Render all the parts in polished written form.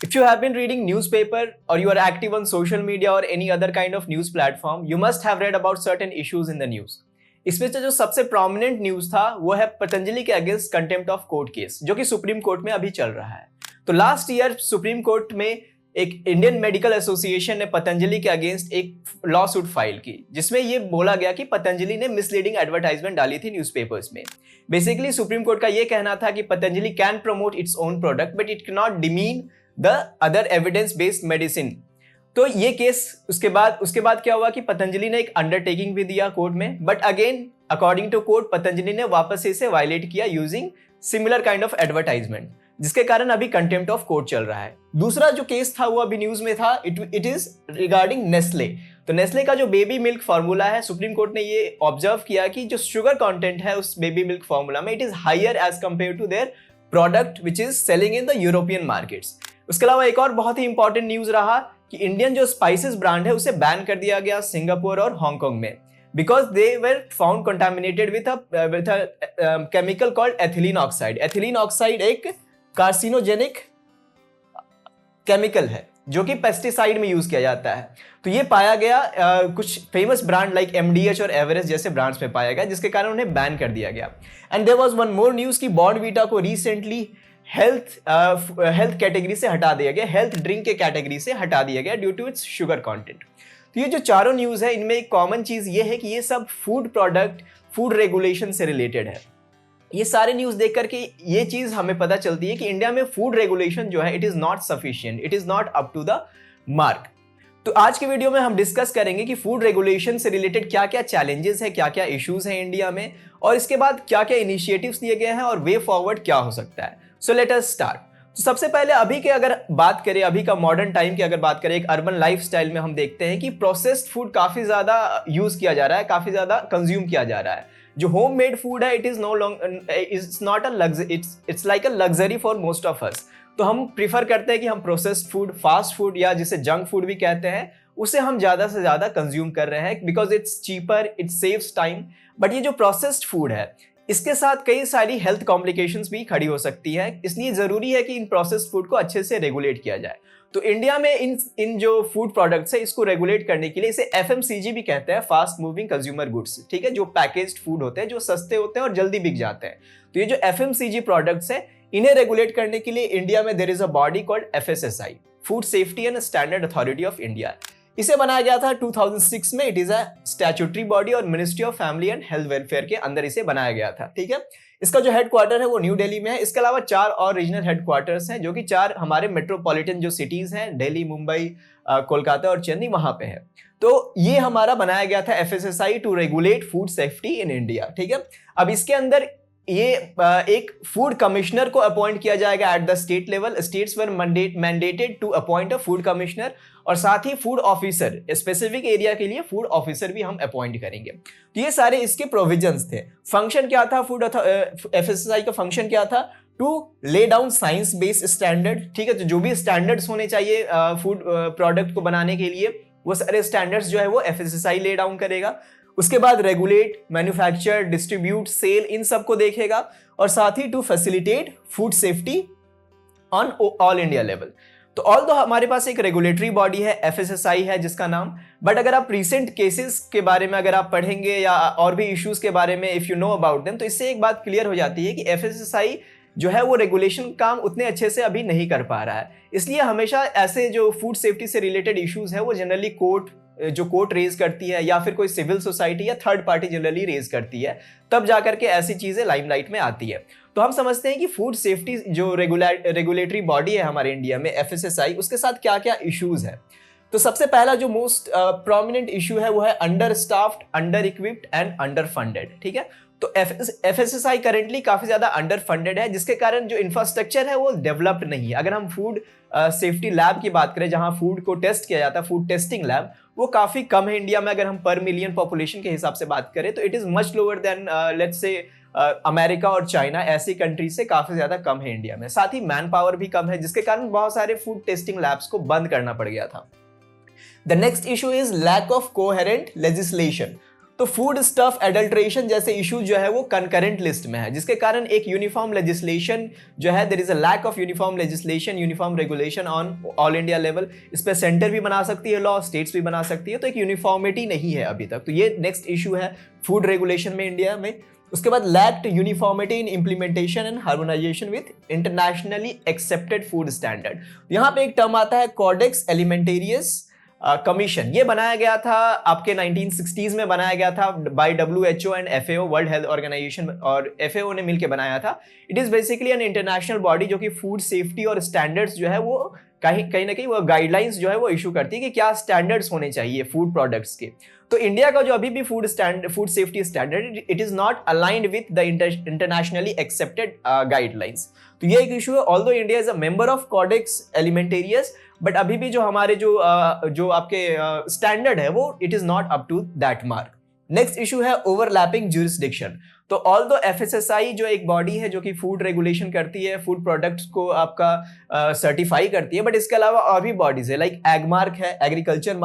If you have been reading newspaper or you are active on social media or any other kind of news platform, you must have read about certain issues in the news. इसमें से जो सबसे prominent news था वो है पतंजलि के against contempt of court case, जो कि सुप्रीम कोर्ट में अभी चल रहा है। तो लास्ट ईयर सुप्रीम कोर्ट में एक इंडियन मेडिकल एसोसिएशन ने पतंजलि के अगेंस्ट एक लॉ सूट फाइल की, जिसमें ये बोला गया कि पतंजलि ने मिसलीडिंग एडवर्टाइजमेंट डाली थी न्यूज़पेपर्स में। बेसिकली सुप्रीम कोर्ट का ये कहना था कि Patanjali can promote its own product but it can not demean the other evidence based medicine. तो ये केस उसके बाद क्या हुआ कि पतंजलि ने एक अंडरटेकिंग भी दिया कोर्ट में, but again according to court Patanjali ने वापस से इसे वायलेट किया using similar kind of advertisement, जिसके कारण अभी कंटेम्प्ट ऑफ कोर्ट चल रहा है। दूसरा जो केस था वो अभी न्यूज में था, इट इज रिगार्डिंग नेस्ले। तो नेस्ले का जो बेबी मिल्क फार्मूला है, सुप्रीम कोर्ट ने ये ऑब्जर्व किया कि जो शुगर कंटेंट है उस बेबी मिल्क फार्मूला में it is higher as compare to their product which is selling in the European markets. उसके अलावा एक और बहुत ही इंपॉर्टेंट न्यूज रहा कि इंडियन जो स्पाइसेस ब्रांड है उसे बैन कर दिया गया सिंगापुर और हांगकांग में, because they were found contaminated with a chemical called ethylene oxide. Ethylene oxide एक कार्सिनोजेनिक केमिकल है जो कि पेस्टिसाइड में यूज किया जाता है। तो ये पाया गया कुछ फेमस ब्रांड लाइक MDH और एवरेस्ट जैसे ब्रांड्स में पाया गया, जिसके कारण उन्हें बैन कर दिया गया। And there was one more news कि बॉर्नवीटा को रिसेंटली हेल्थ कैटेगरी से हटा दिया गया, हेल्थ ड्रिंक के कैटेगरी से हटा दिया गया due to its sugar content. तो ये जो चारों न्यूज है इनमें एक कॉमन चीज ये है कि ये सब फूड प्रोडक्ट, फूड रेगुलेशन से रिलेटेड है। ये सारे न्यूज देख करके ये चीज हमें पता चलती है कि इंडिया में फूड रेगुलेशन जो है it is not sufficient, it is not up to the mark. तो आज के वीडियो में हम डिस्कस करेंगे कि फूड रेगुलेशन से रिलेटेड क्या क्या चैलेंजेस है, क्या क्या इश्यूज हैं इंडिया में, और इसके बाद क्या क्या इनिशिएटिव्स लिए गए हैं और वे फॉरवर्ड क्या हो सकता है। So let us start. तो सबसे पहले अभी के अगर बात करें, अभी का मॉडर्न टाइम की अगर बात करें, एक अर्बन लाइफस्टाइल में हम देखते हैं कि प्रोसेस्ड फूड काफी ज्यादा यूज किया जा रहा है, काफी ज्यादा कंज्यूम किया जा रहा है। जो होम मेड फूड है it is no long it's not a luxury, it's like a luxury for most of us. तो हम प्रीफर करते हैं कि हम प्रोसेस्ड फूड, फास्ट फूड या जिसे जंक फूड भी कहते हैं, उसे हम ज्यादा से ज्यादा कंज्यूम कर रहे हैं because it's cheaper, it saves time. But ये जो प्रोसेस्ड फूड है इसके साथ कई सारी हेल्थ कॉम्प्लिकेशंस भी खड़ी हो सकती है, इसलिए जरूरी है कि इन प्रोसेस्ड फूड को अच्छे से रेगुलेट किया जाए। तो इंडिया में इन जो फूड प्रोडक्ट्स है इसको रेगुलेट करने के लिए इसे FMCG भी कहते हैं, फास्ट मूविंग कंज्यूमर गुड्स, ठीक है, जो पैकेज्ड फूड होते हैं, जो सस्ते होते हैं और जल्दी बिक जाते हैं। तो ये जो FMCG प्रोडक्ट्स है इन्हें रेगुलेट करने के लिए इंडिया में there is a body called FSSAI, food safety and standard authority of India. इसे बनाया गया था 2006 में। It is a statutory body और ministry of family and health welfare के अंदर इसे बनाया गया था, ठीक है। इसका जो हेडक्वार्टर है वो न्यू दिल्ली में है। इसके अलावा 4 और रीजनल हेडक्वार्टर्स हैं, जो कि 4 हमारे मेट्रोपॉलिटन जो सिटीज हैं, दिल्ली, मुंबई, कोलकाता और चेन्नई, वहां पे है। तो ये हमारा बनाया गया था FSSAI to regulate food safety in India, ठीक है। अब इसके अंदर ये एक फूड कमिश्नर को अपॉइंट किया जाएगा at the state level. States were mandated to appoint a food commissioner, और साथ ही फूड ऑफिसर, स्पेसिफिक एरिया के लिए फूड ऑफिसर भी हम अपॉइंट करेंगे। तो ये सारे इसके प्रोविजंस थे। फंक्शन क्या था FSSAI का फंक्शन क्या था? To lay down science based standard, ठीक है। तो जो भी स्टैंडर्ड्स होने चाहिए फूड प्रोडक्ट को बनाने के लिए, वो सारे स्टैंडर्ड्स जो है वो FSSAI ले डाउन करेगा। उसके बाद रेगुलेट, मैन्युफैक्चर, डिस्ट्रीब्यूट, सेल, इन सब को देखेगा, और साथ ही to facilitate food safety on all India level. तो ऑल दो हमारे पास एक रेगुलेटरी बॉडी है, FSSAI है जिसका नाम, बट अगर आप रिसेंट केसेस के बारे में अगर आप पढ़ेंगे या और भी इश्यूज के बारे में if you know about them, तो इससे एक बात क्लियर हो जाती है कि FSSAI जो है वो रेगुलेशन काम उतने अच्छे से अभी नहीं कर पा रहा है। इसलिए हमेशा ऐसे जो फूड सेफ्टी से रिलेटेड इश्यूज है वो जनरली कोर्ट रेज करती है, या फिर कोई सिविल सोसाइटी या थर्ड पार्टी जनरली रेज करती है, तब जाकर के ऐसी चीजें लाइमलाइट में आती है। तो हम समझते हैं कि फूड सेफ्टी जो रेगुलेटरी बॉडी है हमारे इंडिया में FSSAI, उसके साथ क्या क्या इश्यूज है। तो सबसे पहला जो मोस्ट प्रोमिनेंट इशू है वो है under staffed, under equipped and under funded, ठीक है। तो FSSAI करेंटली काफी ज्यादा अंडर फंडेड है, जिसके कारण जो इंफ्रास्ट्रक्चर है वो डेवलप्ड नहीं है। अगर हम फूड सेफ्टी लैब की बात करें, जहां फूड को टेस्ट किया जाता है, फूड टेस्टिंग लैब, वो काफी कम है इंडिया में। अगर हम पर मिलियन पॉपुलेशन के हिसाब से बात करें तो it is much lower than let's say America और चाइना, ऐसी कंट्री से काफी ज्यादा कम है इंडिया में। साथ ही मैन पावर भी कम है, जिसके कारण बहुत सारे फूड टेस्टिंग लैब्स को बंद करना पड़ गया था। The next issue is lack of coherent legislation. तो फूड स्टफ एडल्ट्रेशन जैसे इश्यूज जो है वो कंकरेंट लिस्ट में है, जिसके कारण एक यूनिफॉर्म लेजिस्लेशन जो है, there is a lack of uniform legislation, uniform regulation on all India level. इस पे सेंटर भी बना सकती है लॉ, स्टेट्स भी बना सकती है, तो एक यूनिफॉर्मिटी नहीं है अभी तक। तो ये नेक्स्ट इशू है फूड रेगुलेशन में इंडिया में। उसके बाद lacked uniformity in implementation and harmonisation with internationally accepted food standard. यहाँ पे एक टर्म आता है कॉडेक्स एलिमेंटेरियस कमीशन। ये बनाया गया था आपके 1960s में, बनाया गया था by WHO and FAO, world health organisation और FAO ने मिलकर बनाया था। It is basically an international body जो कि फूड सेफ्टी और स्टैंडर्ड्स जो है वो कहीं ना कहीं वो गाइडलाइंस जो है वो इशू करती है कि क्या स्टैंडर्ड्स होने चाहिए फूड प्रोडक्ट्स के। तो इंडिया का जो अभी भी food safety standard, it is not aligned with the internationally accepted guidelines. तो ये एक इशू है। Although India is a member of codex alimentarius, but अभी भी जो हमारे जो आपके स्टैंडर्ड है वो it is not up to that mark. Next issue है ओवरलैपिंग ज्यूरिसडिक्शन। तो ऑल्दो FSSAI जो एक बॉडी है जो कि फूड रेगुलेशन करती है, फूड प्रोडक्ट्स को आपका सर्टिफाई करती है, बट इसके अलावा और भी बॉडीज है, लाइक एगमार्क है, एग्रीकल्चर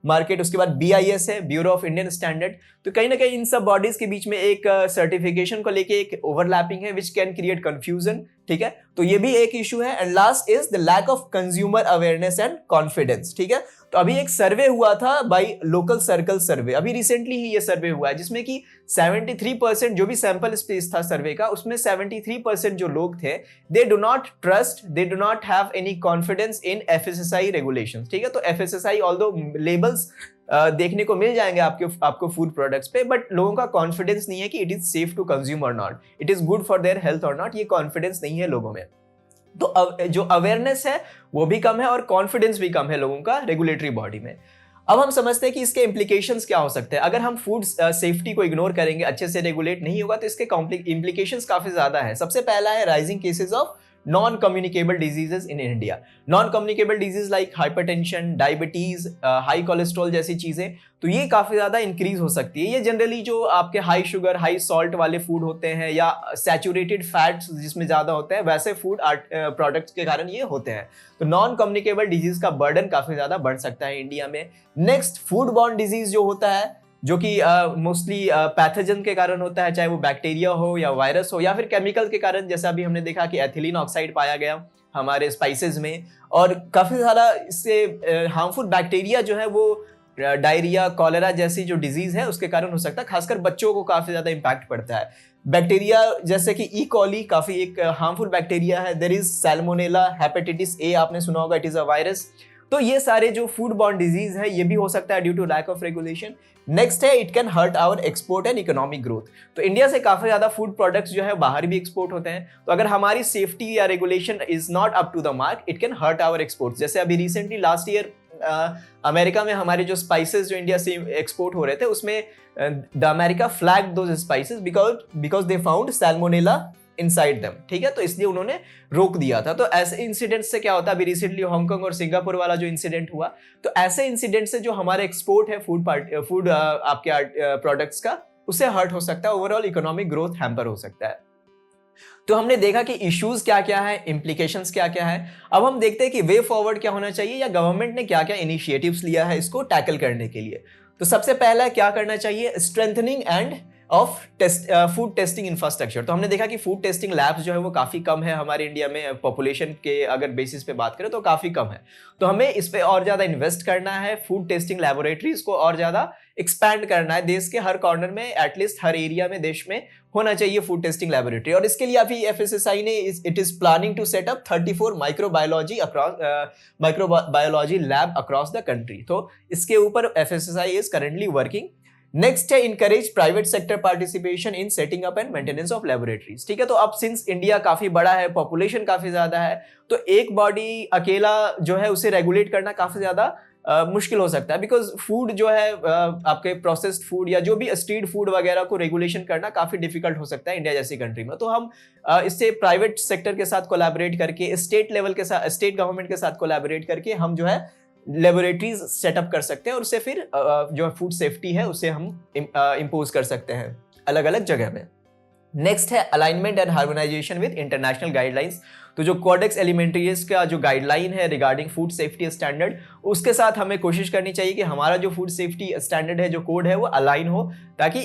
मार्केट, उसके बाद BIS है, ब्यूरो ऑफ इंडियन स्टैंडर्ड। तो कहीं ना कहीं इन सब बॉडीज के बीच में एक सर्टिफिकेशन को लेके एक ओवरलैपिंग है विच कैन क्रिएट कंफ्यूजन, ठीक है। तो ये भी एक इशू है। And last is the lack of consumer awareness and confidence, ठीक है। तो अभी एक सर्वे हुआ था बाय लोकल सर्कल सर्वे, अभी रिसेंटली ही ये सर्वे हुआ है, जिसमें कि 73% जो भी सैंपल स्पेस था सर्वे का, उसमें 73% जो लोग थे, they do not trust, they do not have any confidence in FSSAI regulations, ठीक है। तो FSSAI ऑल्दो लेबल्स देखने को मिल जाएंगे आपको फूड प्रोडक्ट्स पे, बट लोगों का कॉन्फिडेंस नहीं है कि it is safe to consume और not, it is good for their health और नॉट, ये कॉन्फिडेंस नहीं है लोगों में। तो जो अवेयरनेस है वो भी कम है और कॉन्फिडेंस भी कम है लोगों का रेगुलेटरी बॉडी में। अब हम समझते हैं कि इसके इम्प्लीकेशंस क्या हो सकते हैं। अगर हम फूड सेफ्टी को इग्नोर करेंगे, अच्छे से रेगुलेट नहीं होगा, तो इसके इम्प्लीकेशंस काफी ज्यादा है। सबसे पहला है rising cases of non communicable diseases in India. Non communicable disease like hypertension, diabetes, high cholesterol जैसी चीजें, तो ये काफी ज्यादा इंक्रीज हो सकती है। ये जनरली जो आपके हाई शुगर, हाई सॉल्ट वाले फूड होते हैं या सैचुरेटेड फैट्स जिसमें ज्यादा होते हैं, वैसे फूड प्रोडक्ट्स के कारण ये होते हैं। तो नॉन कम्युनिकेबल डिजीज का बर्डन काफी ज्यादा बढ़ सकता है इंडिया में। नेक्स्ट, फूड बॉर्न डिजीज जो होता है, जो कि मोस्टली पैथोजन के कारण होता है, चाहे वो बैक्टीरिया हो या वायरस हो या फिर केमिकल के कारण, जैसा अभी हमने देखा कि एथिलीन ऑक्साइड पाया गया हमारे स्पाइसेस में, और काफी सारा इससे हार्मफुल बैक्टीरिया जो है वो डायरिया, कॉलेरा जैसी जो डिजीज है उसके कारण हो सकता है। खासकर बच्चों को काफी ज्यादा इंपैक्ट पड़ता है। बैक्टीरिया जैसे कि ई कॉली काफी एक हार्मफुल बैक्टीरिया है। There is salmonella, hepatitis A आपने सुना होगा, इट इज अ वायरस। तो ये सारे जो फूड बॉर्न डिजीज है ये भी हो सकता है due to lack of regulation. Next है, it can hurt our export and economic growth. तो इंडिया से काफी ज्यादा फूड प्रोडक्ट्स जो है बाहर भी एक्सपोर्ट होते हैं, तो अगर हमारी सेफ्टी या regulation is not up to the mark, it can hurt our export. जैसे अभी रिसेंटली लास्ट ईयर अमेरिका में हमारे जो स्पाइसेस जो इंडिया से एक्सपोर्ट हो रहे थे, उसमें the America flagged those spices because they found Salmonella inside them, ठीक है। तो इसलिए उन्होंने रोक दिया था। तो ऐसे इंसिडेंट से क्या होता है, अभी रिसेंटली हांगकांग और सिंगापुर वाला जो इंसिडेंट हुआ, तो ऐसे इंसिडेंट से जो हमारे एक्सपोर्ट है फूड आपके प्रोडक्ट्स का, उससे हर्ट हो सकता है, ओवरऑल इकोनॉमिक ग्रोथ हैम्पर हो सकता है। तो हमने देखा कि इश्यूज क्या क्या है, इंप्लीकेशंस क्या क्या है। अब हम देखते हैं कि वे फॉरवर्ड क्या होना चाहिए या गवर्नमेंट ने क्या क्या इनिशिएटिव्स लिया है इसको टैकल करने के लिए। तो सबसे पहला क्या करना चाहिए, strengthening end of food testing infrastructure. तो हमने देखा कि फूड टेस्टिंग लैब्स जो है वो काफी कम है हमारे इंडिया में, पॉपुलेशन के अगर बेसिस पे बात करें तो काफी कम है। तो हमें इस पे और ज्यादा इन्वेस्ट करना है, फूड टेस्टिंग लैबोरेटरीज को और ज्यादा एक्सपैंड करना है। देश के हर कॉर्नर में, एटलीस्ट हर एरिया में देश में होना चाहिए फूड टेस्टिंग लैबोरेटरी। और इसके लिए अभी FSSAI ने it is planning to set up 34 microbiology lab across the country. तो इसके ऊपर FSSAI is currently working. Next है, encourage private sector participation in setting up and maintenance of laboratories, ठीक है। तो अब सिंस इंडिया काफी बड़ा है, पॉपुलेशन काफी ज्यादा है, तो एक बॉडी अकेला जो है उसे रेगुलेट करना काफी ज्यादा मुश्किल हो सकता है, बिकॉज फूड जो है आपके प्रोसेस्ड फूड या जो भी स्ट्रीट फूड वगैरह को रेगुलेशन करना काफी डिफिकल्ट हो सकता है इंडिया जैसी कंट्री में। तो हम इससे प्राइवेट सेक्टर के साथ कोलैबोरेट करके, स्टेट लेवल के साथ, स्टेट गवर्नमेंट के साथ कोलैबोरेट करके हम जो है लेबोरेटरीज सेटअप कर सकते हैं और उससे फिर जो फूड सेफ्टी है उसे हम इम्पोज कर सकते हैं अलग अलग जगह में। नेक्स्ट है alignment and harmonisation with international guidelines. तो जो कोडेक्स एलिमेंट्रियस का जो गाइडलाइन है रिगार्डिंग फूड सेफ्टी स्टैंडर्ड, उसके साथ हमें कोशिश करनी चाहिए कि हमारा जो फूड सेफ्टी स्टैंडर्ड है, जो कोड है, वो अलाइन हो, ताकि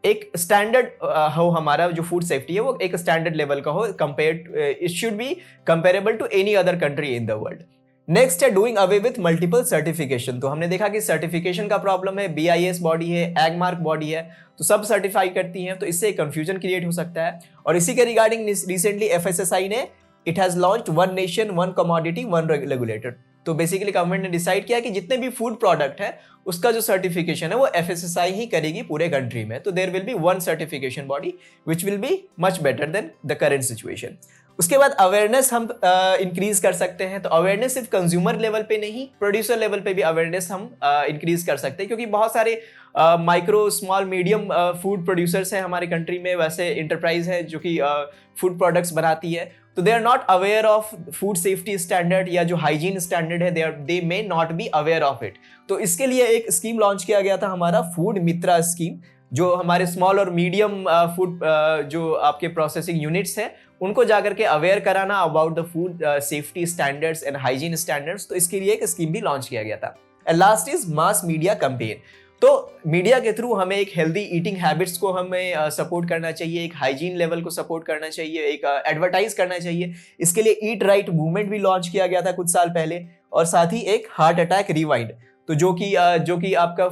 एक स्टैंडर्ड हो, हमारा जो फूड सेफ्टी है वो एक स्टैंडर्ड लेवल का हो, it should be comparable to any other country in the world. Next है doing away with multiple certification. तो हमने देखा कि सर्टिफिकेशन का प्रॉब्लम है, BIS बॉडी है, एगमार्क बॉडी है, तो सब सर्टिफाई करती हैं, तो इससे कंफ्यूजन क्रिएट हो सकता है। और इसी के रिगार्डिंग रिसेंटली FSSAI ने it has launched one nation one commodity one regulator. तो बेसिकली गवर्नमेंट ने डिसाइड किया कि जितने भी फूड प्रोडक्ट है उसका जो सर्टिफिकेशन है वो FSSAI ही करेगी पूरे कंट्री में। तो there will be one certification body which will be much better than the current situation. उसके बाद अवेयरनेस हम इंक्रीज कर सकते हैं। तो अवेयरनेस सिर्फ कंज्यूमर लेवल पे नहीं, प्रोड्यूसर लेवल पे भी अवेयरनेस हम इंक्रीज कर सकते हैं, क्योंकि बहुत सारे micro small medium food producers हैं हमारे कंट्री में, वैसे इंटरप्राइज है जो कि फूड प्रोडक्ट्स बनाती है, तो they are not aware of food safety standard या जो हाइजीन स्टैंडर्ड है, they may not be aware of it. तो इसके लिए एक स्कीम लॉन्च किया गया था, हमारा फूड मित्रा स्कीम, जो हमारे स्मॉल और मीडियम फूड जो आपके प्रोसेसिंग यूनिट्स हैं उनको जाकर के अवेयर कराना about the food safety standards and hygiene standards. तो इसके लिए एक स्कीम भी लॉन्च किया गया था। And last is mass media campaign. तो मीडिया के थ्रू हमें एक हेल्दी ईटिंग हैबिट्स को हमें सपोर्ट करना चाहिए, एक हाइजीन लेवल को सपोर्ट करना चाहिए, एक एडवर्टाइज करना चाहिए। इसके लिए ईट राइट मूवमेंट भी लॉन्च किया गया था कुछ साल पहले, और साथ ही एक हार्ट अटैक रिवाइंड, तो जो कि आपका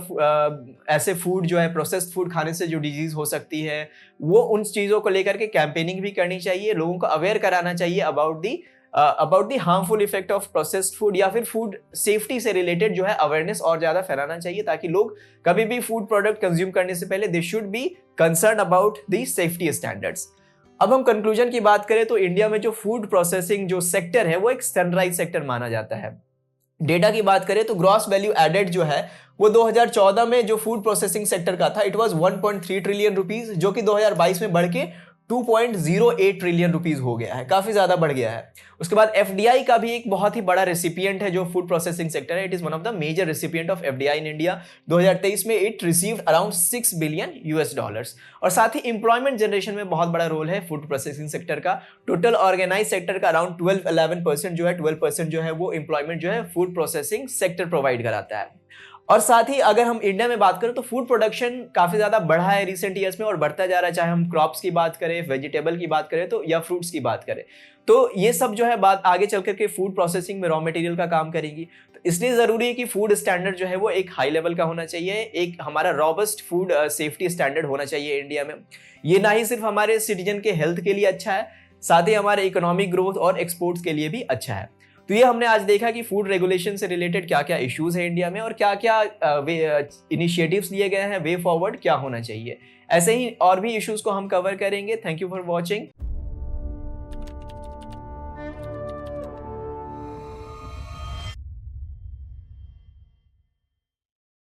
ऐसे फूड जो है प्रोसेस्ड फूड खाने से जो डिजीज हो सकती है, वो उन चीज़ों को लेकर के कैंपेनिंग भी करनी चाहिए, लोगों को अवेयर कराना चाहिए about the harmful effect of processed food, या फिर फूड सेफ्टी से रिलेटेड जो है अवेयरनेस और ज्यादा फैलाना चाहिए, ताकि लोग कभी भी फूड प्रोडक्ट कंज्यूम करने से पहले they should be concern about the safety standards. अब हम कंक्लूजन की बात करें तो इंडिया में जो फूड प्रोसेसिंग जो सेक्टर है वो एक सनराइज सेक्टर माना जाता है। डेटा की बात करें तो ग्रॉस वैल्यू एडेड जो है वो 2014 में जो फूड प्रोसेसिंग सेक्टर का था, इट वाज 1.3 ट्रिलियन रुपीस, जो कि 2022 में बढ़ के 2.08 ट्रिलियन रुपीस हो गया है, काफी ज्यादा बढ़ गया है। उसके बाद FDI का भी एक बहुत ही बड़ा रेसिपिएंट है जो फूड प्रोसेसिंग सेक्टर है, it is one of the major recipient of FDI in India. 2023 में इट रिसीव्ड अराउंड $6 बिलियन। और साथ ही एम्प्लॉयमेंट जनरेशन में बहुत बड़ा रोल है फूड प्रोसेसिंग सेक्टर का। टोटल ऑर्गेनाइज सेक्टर का अराउंड 12% जो है 12% जो है वो एम्प्लॉयमेंट जो है फूड प्रोसेसिंग सेक्टर प्रोवाइड कराता है। और साथ ही अगर हम इंडिया में बात करें तो फूड प्रोडक्शन काफी ज्यादा बढ़ा है रिसेंट ईयर्स में और बढ़ता जा रहा है, चाहे हम क्रॉप्स की बात करें, वेजिटेबल की बात करें तो या फ्रूट्स की बात करें, तो ये सब जो है बात आगे चल करके फूड प्रोसेसिंग में रॉ मटेरियल का काम करेगी। तो इसलिए जरूरी है कि फूड स्टैंडर्ड जो है वो एक हाई लेवल का होना चाहिए, एक हमारा रॉबस्ट फूड सेफ्टी स्टैंडर्ड होना चाहिए इंडिया में। ये ना ही सिर्फ हमारे सिटीजन के हेल्थ के लिए अच्छा है, साथ ही हमारे इकोनॉमिक ग्रोथ और एक्सपोर्ट्स के लिए भी अच्छा है। तो ये हमने आज देखा कि फूड रेगुलेशन से रिलेटेड क्या क्या इश्यूज है इंडिया में और क्या क्या इनिशिएटिव्स लिए गए हैं, वे फॉरवर्ड क्या होना चाहिए। ऐसे ही और भी इश्यूज को हम कवर करेंगे। Thank you for watching.